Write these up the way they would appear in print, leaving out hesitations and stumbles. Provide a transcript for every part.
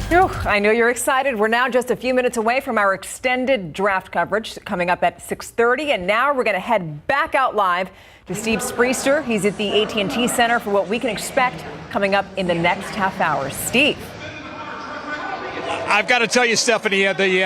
Whew, I know you're excited. We're now just a few minutes away from our extended draft coverage coming up at 6:30. And now we're going to head back out live to Steve Spriester. He's at the AT&T Center for what we can expect coming up in the next half hour. Steve. I've got to tell you, Stephanie, the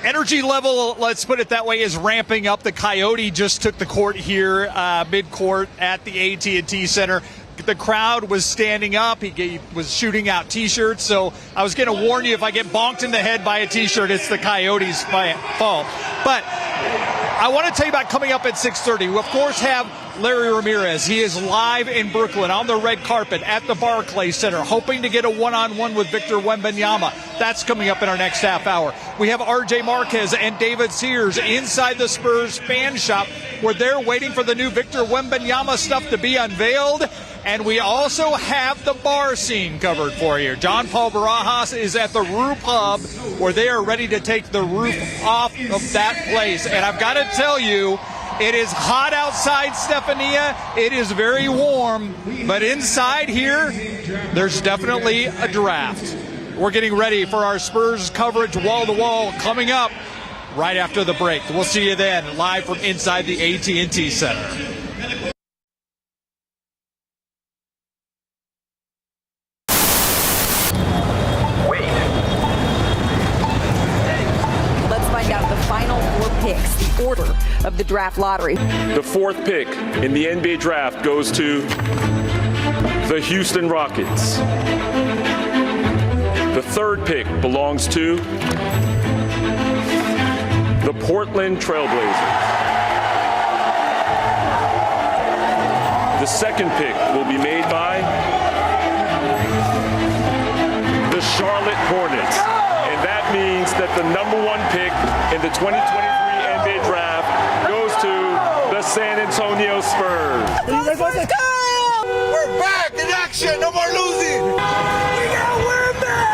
energy level, let's put it that way, is ramping up. The Coyote just took the court here, mid-court at the AT&T Center. The crowd was standing up. He was shooting out T-shirts. So I was going to warn you, if I get bonked in the head by a T-shirt, it's the Coyotes' fault. But I want to tell you about coming up at 6:30. We, of course, have Larry Ramirez. He is live in Brooklyn on the red carpet at the Barclays Center, hoping to get a one-on-one with Victor Wembanyama. That's coming up in our next half hour. We have R.J. Marquez and David Sears inside the Spurs fan shop, where they're waiting for the new Victor Wembanyama stuff to be unveiled. And we also have the bar scene covered for you. John Paul Barajas is at the Roof Hub, where they are ready to take the roof off of that place. And I've got to tell you, it is hot outside, Stephania. It is very warm. But inside here, there's definitely a draft. We're getting ready for our Spurs coverage wall-to-wall coming up right after the break. We'll see you then, live from inside the AT&T Center. Order of the draft lottery. The fourth pick in the NBA draft goes to the Houston Rockets. The third pick belongs to the Portland Trailblazers. The second pick will be made by the Charlotte Hornets. And that means that the number one pick in the 2023 NBA draft goes to the San Antonio Spurs. Let's go! We're back in action. No more losing. We got Wembanyama.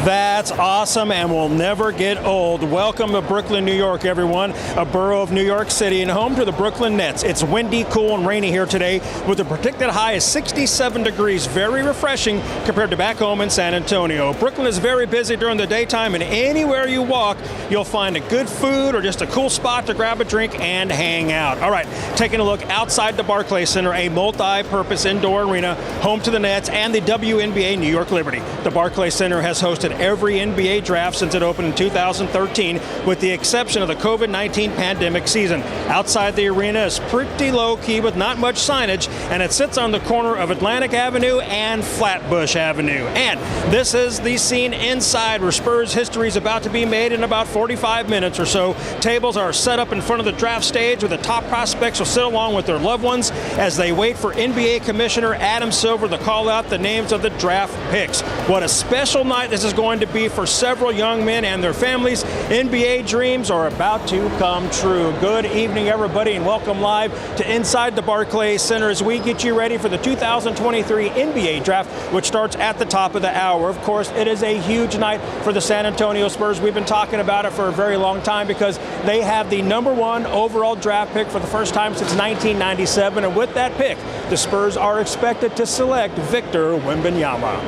That's awesome and will never get old. Welcome to Brooklyn, New York, everyone. A borough of New York City and home to the Brooklyn Nets. It's windy, cool, and rainy here today with a predicted high of 67 degrees. Very refreshing compared to back home in San Antonio. Brooklyn is very busy during the daytime, and anywhere you walk, you'll find a good food or just a cool spot to grab a drink and hang out. All right, taking a look outside the Barclays Center, a multi-purpose indoor arena, home to the Nets and the WNBA New York Liberty. The Barclays Center has hosted every NBA draft since it opened in 2013, with the exception of the COVID-19 pandemic season. Outside the arena is pretty low-key with not much signage, and it sits on the corner of Atlantic Avenue and Flatbush Avenue. And this is the scene inside where Spurs history is about to be made in about 45 minutes or so. Tables are set up in front of the draft stage where the top prospects will sit along with their loved ones as they wait for NBA Commissioner Adam Silver to call out the names of the draft picks. What a special night this is going to be for several young men and their families. NBA dreams are about to come true. Good evening, everybody, and welcome live to Inside the Barclays Center as we get you ready for the 2023 NBA Draft, which starts at the top of the hour. Of course, it is a huge night for the San Antonio Spurs. We've been talking about it for a very long time because they have the number one overall draft pick for the first time since 1997, and with that pick, the Spurs are expected to select Victor Wembanyama.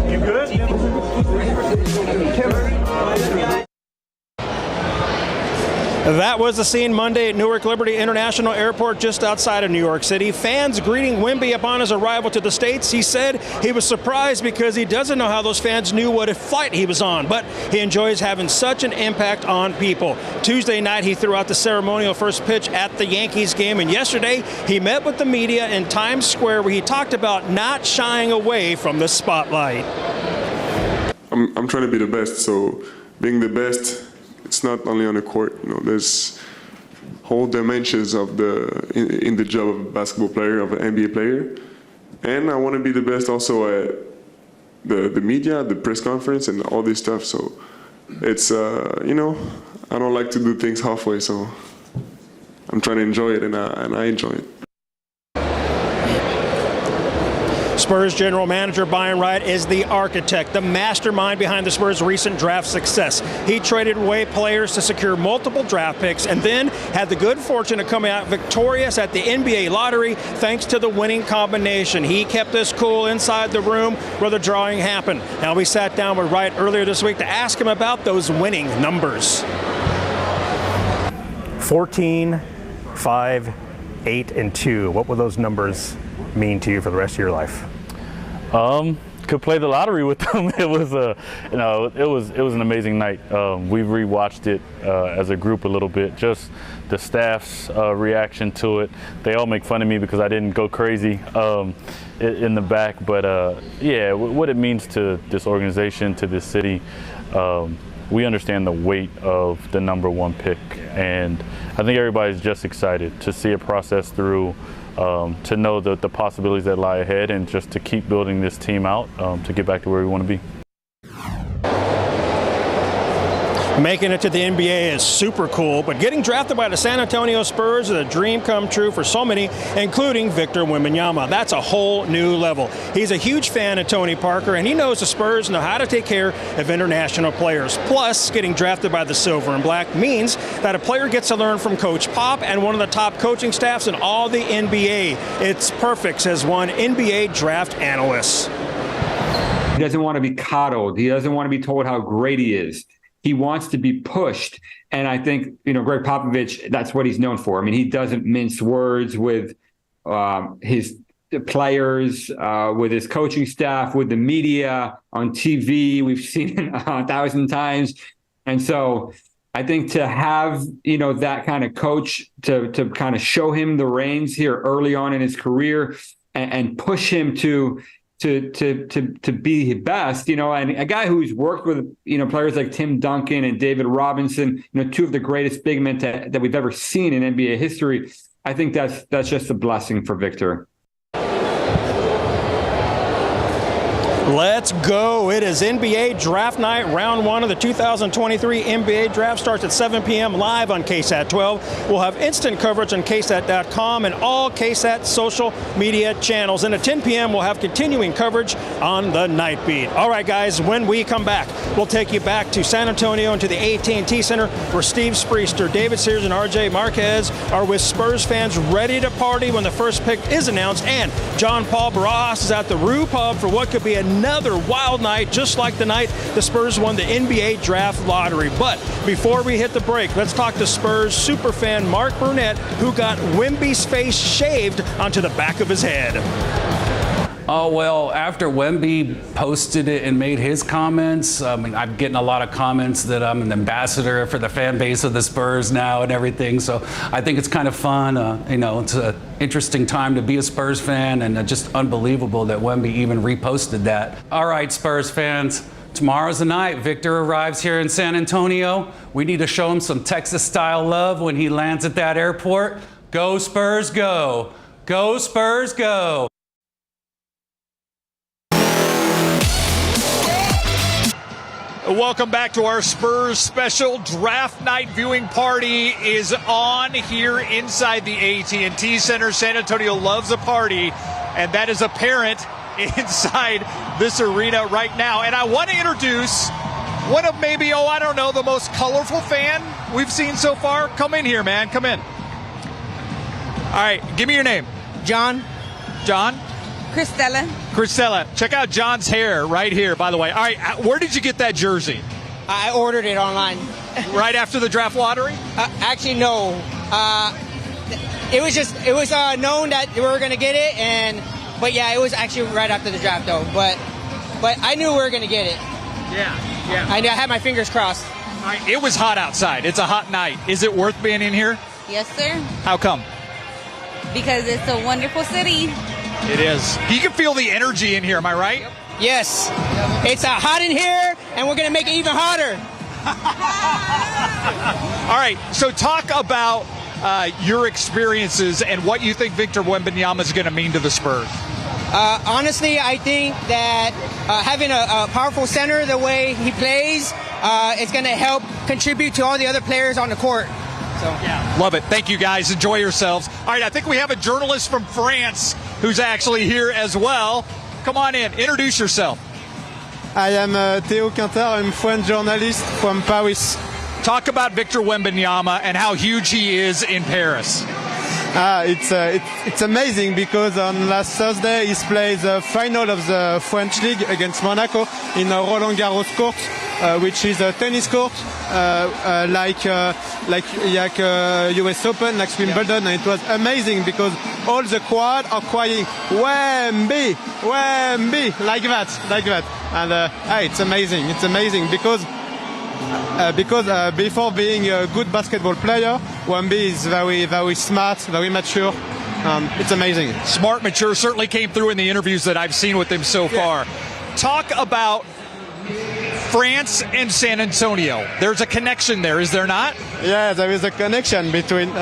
You good? That was the scene Monday at Newark Liberty International Airport just outside of New York City. Fans greeting Wemby upon his arrival to the States. He said he was surprised because he doesn't know how those fans knew what flight he was on, but he enjoys having such an impact on people. Tuesday night, he threw out the ceremonial first pitch at the Yankees game, and yesterday he met with the media in Times Square where he talked about not shying away from the spotlight. I'm trying to be the best, so being the best, it's not only on the court. You know, there's whole dimensions of in the job of a basketball player, of an NBA player, and I want to be the best also at the media, the press conference, and all this stuff. So it's you know, I don't like to do things halfway, so I'm trying to enjoy it, and I enjoy it. Spurs general manager Byron Wright is the architect, the mastermind behind the Spurs' recent draft success. He traded away players to secure multiple draft picks and then had the good fortune of coming out victorious at the NBA lottery thanks to the winning combination. He kept us cool inside the room where the drawing happened. Now, we sat down with Wright earlier this week to ask him about those winning numbers. 14, 5, 8, and 2. What will those numbers mean to you for the rest of your life? Could play the lottery with them. It was it was an amazing night. We rewatched it as a group a little bit. Just the staff's reaction to it. They all make fun of me because I didn't go crazy in the back. But yeah, what it means to this organization, to this city. We understand the weight of the #1 pick, and I think everybody's just excited to see it process through, to know the possibilities that lie ahead, and just to keep building this team out to get back to where we want to be. Making it to the NBA is super cool, but getting drafted by the San Antonio Spurs is a dream come true for so many, including Victor Wembanyama. That's a whole new level. He's a huge fan of Tony Parker, and he knows the Spurs know how to take care of international players. Plus, getting drafted by the Silver and Black means that a player gets to learn from Coach Pop and one of the top coaching staffs in all the NBA. It's perfect, says one NBA draft analyst. He doesn't want to be coddled. He doesn't want to be told how great he is. He wants to be pushed. And I think, Greg Popovich, that's what he's known for. I mean, he doesn't mince words with his players, with his coaching staff, with the media, on TV. We've seen it 1,000 times. And so I think to have, that kind of coach to kind of show him the reins here early on in his career and push him to be his best, and a guy who's worked with, players like Tim Duncan and David Robinson, two of the greatest big men that we've ever seen in NBA history. I think that's just a blessing for Victor. Let's go. It is NBA Draft Night. Round 1 of the 2023 NBA Draft starts at 7 p.m. live on KSAT12. We'll have instant coverage on KSAT.com and all KSAT social media channels. And at 10 p.m., we'll have continuing coverage on the Night Beat. All right, guys, when we come back, we'll take you back to San Antonio and to the AT&T Center where Steve Spriester, David Sears, and RJ Marquez are with Spurs fans ready to party when the first pick is announced. And John Paul Barajas is at the Rue Pub for what could be another wild night, just like the night the Spurs won the NBA Draft Lottery. But before we hit the break, let's talk to Spurs superfan Mark Burnett, who got Wemby's face shaved onto the back of his head. Oh, well, after Wemby posted it and made his comments, I'm getting a lot of comments that I'm an ambassador for the fan base of the Spurs now and everything. So I think it's kind of fun. It's an interesting time to be a Spurs fan, and just unbelievable that Wemby even reposted that. All right, Spurs fans, tomorrow's the night. Victor arrives here in San Antonio. We need to show him some Texas-style love when he lands at that airport. Go Spurs, go. Go Spurs, go. Welcome back to our Spurs special. Draft night viewing party is on here inside the AT&T Center. San Antonio loves a party, and that is apparent inside this arena right now. And I want to introduce one of maybe, the most colorful fan we've seen so far. Come in here, man. Come in. All right, give me your name. John. John? Christella. Check out John's hair right here, by the way. All right, where did you get that jersey? I ordered it online. Right after the draft lottery? Actually, no. It was known that we were going to get it, but yeah, it was actually right after the draft, though. But I knew we were going to get it. Yeah. I had my fingers crossed. All right, it was hot outside. It's a hot night. Is it worth being in here? Yes, sir. How come? Because it's a wonderful city. It is. You can feel the energy in here, am I right? Yes. It's hot in here, and we're going to make it even hotter. All right, so talk about your experiences and what you think Victor Wembanyama is going to mean to the Spurs. Honestly, I think that having a powerful center the way he plays is going to help contribute to all the other players on the court. So. Yeah, love it. Thank you, guys. Enjoy yourselves. All right, I think we have a journalist from France who's actually here as well. come on in. Introduce yourself. I am Théo Quinter. I'm a French journalist from Paris. Talk about Victor Wembanyama and how huge he is in Paris. It's amazing because on last Thursday he played the final of the French League against Monaco in a Roland Garros court, which is a tennis court like US Open, like Wimbledon, and it was amazing because all the crowd are crying Wemby, Wemby, like that, and it's amazing because before being a good basketball player, Wemby is very, very smart, very mature. It's amazing. Smart, mature, certainly came through in the interviews that I've seen with him so far. Talk about France and San Antonio. There's a connection there, is there not? Yeah, there is a connection between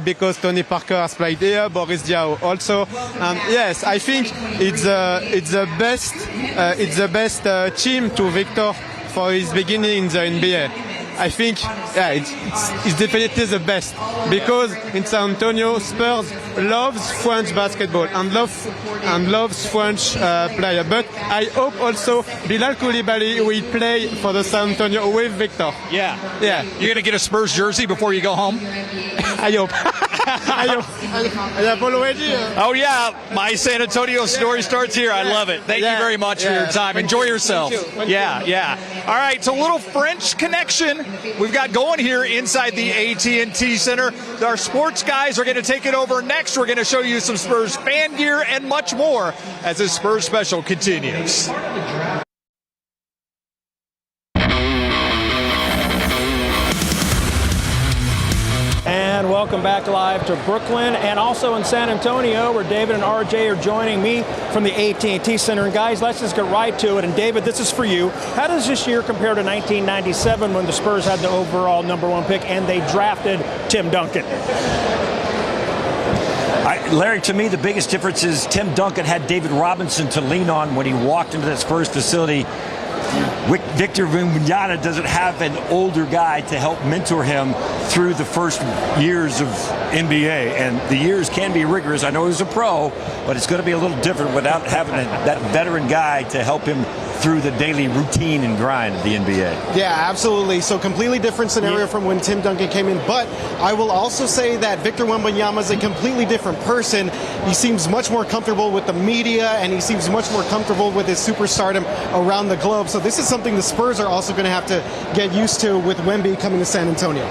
because Tony Parker has played here, Boris Diaw also. Yes, I think it's the best team to Victor for his beginning in the NBA. I think, it's definitely the best because in San Antonio, Spurs loves French basketball and loves French player. But I hope also Bilal Coulibaly will play for the San Antonio with Victor. Yeah. You're gonna get a Spurs jersey before you go home? I hope. I have already. Oh yeah, my San Antonio story starts here. I love it. Thank you very much for your time. Enjoy yourself. Yeah. All right, so a little French connection we've got going here inside the AT&T Center. Our sports guys are going to take it over next. We're going to show you some Spurs fan gear and much more as this Spurs special continues. And welcome back live to Brooklyn and also in San Antonio, where David and RJ are joining me from the AT&T Center. And guys, let's just get right to it. And David, this is for you. How does this year compare to 1997 when the Spurs had the overall #1 pick and they drafted Tim Duncan? Larry, to me, the biggest difference is Tim Duncan had David Robinson to lean on when he walked into that Spurs facility. Victor Wembanyama doesn't have an older guy to help mentor him through the first years of NBA, and the years can be rigorous. I know he was a pro, but it's going to be a little different without having that veteran guy to help him through the daily routine and grind of the NBA. Yeah, absolutely. So completely different scenario from when Tim Duncan came in. But I will also say that Victor Wembanyama is a completely different person. He seems much more comfortable with the media, and he seems much more comfortable with his superstardom around the globe. So this is something the Spurs are also going to have to get used to with Wemby coming to San Antonio.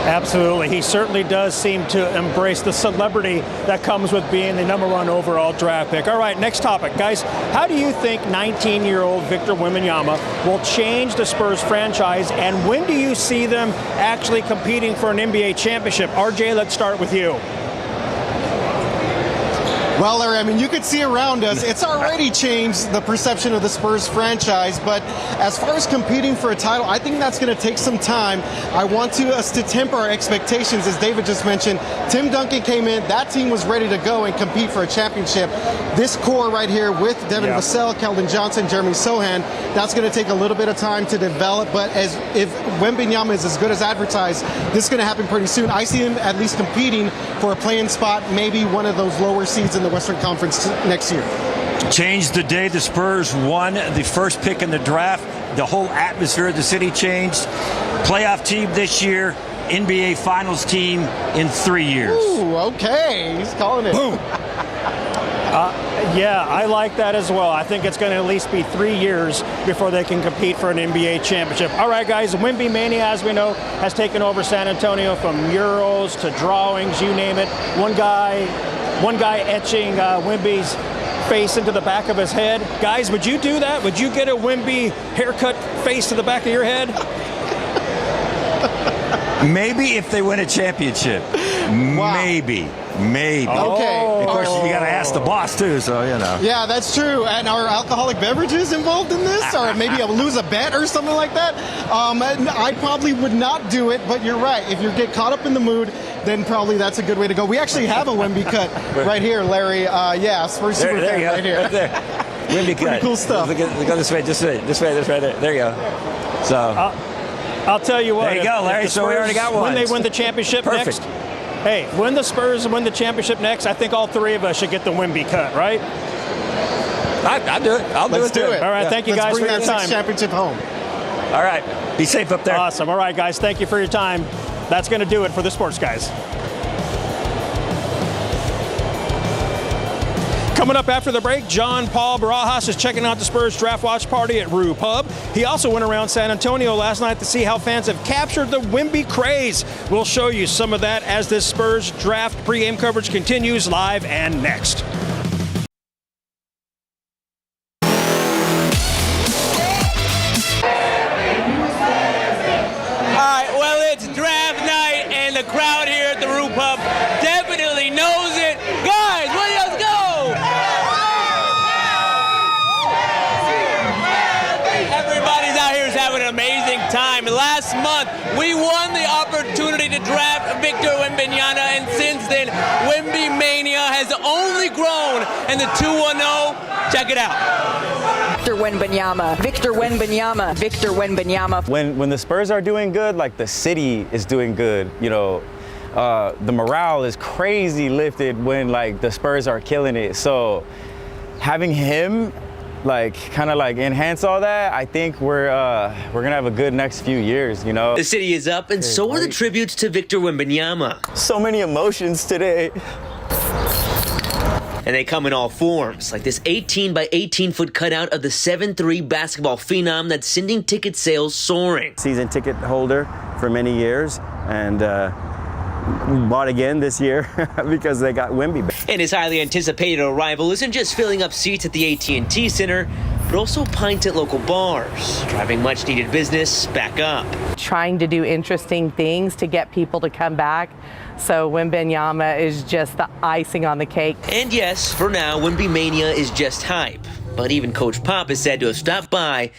Absolutely. He certainly does seem to embrace the celebrity that comes with being the #1 overall draft pick. All right, next topic. Guys, how do you think 19-year-old Victor Wembanyama will change the Spurs franchise, and when do you see them actually competing for an NBA championship? RJ, let's start with you. Well, Larry, I mean, you could see around us, it's already changed the perception of the Spurs franchise, but as far as competing for a title, I think that's going to take some time. I want us to temper our expectations. As David just mentioned, Tim Duncan came in, that team was ready to go and compete for a championship. This core right here with Devin Vassell, Keldon Johnson, Jeremy Sohan, that's going to take a little bit of time to develop, but if Wembanyama is as good as advertised, this is going to happen pretty soon. I see him at least competing for a play-in spot, maybe one of those lower seeds in the Western Conference next year. Changed the day the Spurs won the first pick in the draft. The whole atmosphere of the city changed. Playoff team this year, NBA Finals team in 3 years. Ooh, okay. He's calling it. Boom. Yeah, I like that as well. I think it's going to at least be 3 years before they can compete for an NBA championship. All right, guys, Wemby Mania, as we know, has taken over San Antonio from murals to drawings, you name it. One guy etching Wemby's face into the back of his head. Guys, would you do that? Would you get a Wemby haircut face to the back of your head? Maybe if they win a championship. Wow. Maybe. Okay. Of course, you got to ask the boss, too, so, you know. Yeah, that's true. And are alcoholic beverages involved in this? Or maybe I'll lose a bet or something like that? I probably would not do it, but you're right. If you get caught up in the mood, then probably that's a good way to go. We actually have a Wemby cut right here, Larry. Yeah, Spurs super fan right here. Right there. Wemby cut. Pretty cool stuff. Go this way, this way, right there. There you go. So. I'll tell you what. There you go, Larry. So we already got one. When they win the championship next, Hey, when the Spurs win the championship next, I think all three of us should get the Wemby cut, right? I'll do it. Let's do it. All right, thank you guys for your Let's bring that time. championship home. All right. Be safe up there. Awesome. All right, guys, thank you for your time. That's going to do it for the Sports Guys. Coming up after the break, John Paul Barajas is checking out the Spurs draft watch party at Rue Pub. He also went around San Antonio last night to see how fans have captured the Wemby craze. We'll show you some of that as this Spurs draft pregame coverage continues live and next. Last month, we won the opportunity to draft Victor Wembanyama, and since then, Wemby Mania has only grown in the 2-1-0. Check it out. Victor Wembanyama, Victor Wembanyama, Victor Wembanyama. When the Spurs are doing good, like the city is doing good, you know, the morale is crazy lifted when like the Spurs are killing it. So having him like kind of like enhance all that, I think we're gonna have a good next few years, you know. The city is up, and so are the tributes to Victor Wembanyama. So many emotions today. And they come in all forms, like this 18 by 18 foot cutout of the 7'3" basketball phenom that's sending ticket sales soaring. Season ticket holder for many years, and bought again this year because they got Wemby back. And his highly anticipated arrival isn't just filling up seats at the AT&T Center, but also pints at local bars, driving much needed business back up. Trying to do interesting things to get people to come back. So Wembanyama is just the icing on the cake. And yes, for now, Wemby Mania is just hype. But even Coach Pop is said to have stopped by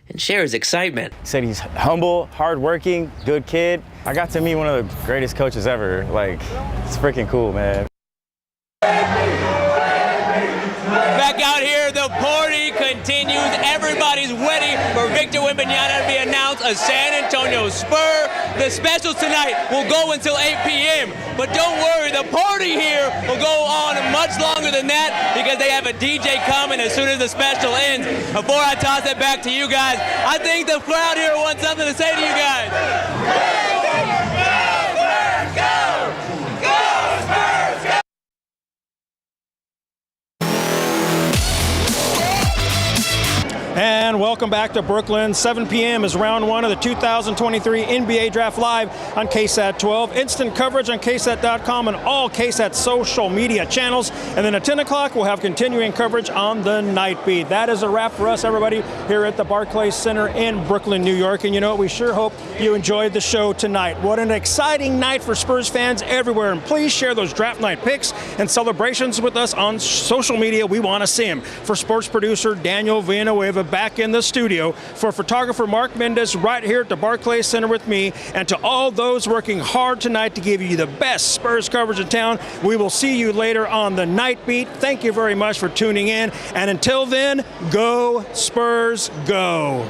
and share his excitement. He said he's humble, hardworking, good kid. I got to meet one of the greatest coaches ever. Like, it's freaking cool, man. Back out here, the party continues. Everybody's ready for Victor Wembanyama to be announced a San Antonio Spur. The specials tonight will go until 8 p.m. But don't worry, the party here will go on much longer than that because they have a DJ coming as soon as the special ends. Before I toss it back to you guys, I think the crowd here wants something to say to you guys. And welcome back to Brooklyn. 7 p.m. is round one of the 2023 NBA Draft Live on KSAT12. Instant coverage on KSAT.com and all KSAT social media channels. And then at 10 o'clock, we'll have continuing coverage on the Night Beat. That is a wrap for us, everybody, here at the Barclays Center in Brooklyn, New York. And you know what? We sure hope you enjoyed the show tonight. What an exciting night for Spurs fans everywhere. And please share those draft night picks and celebrations with us on social media. We want to see them. For sports producer Daniel Villanueva, back in the studio, for photographer Mark Mendez right here at the Barclays Center with me, and to all those working hard tonight to give you the best Spurs coverage in town. We will see you later on the Night Beat. Thank you very much for tuning in, and until then, go Spurs, go.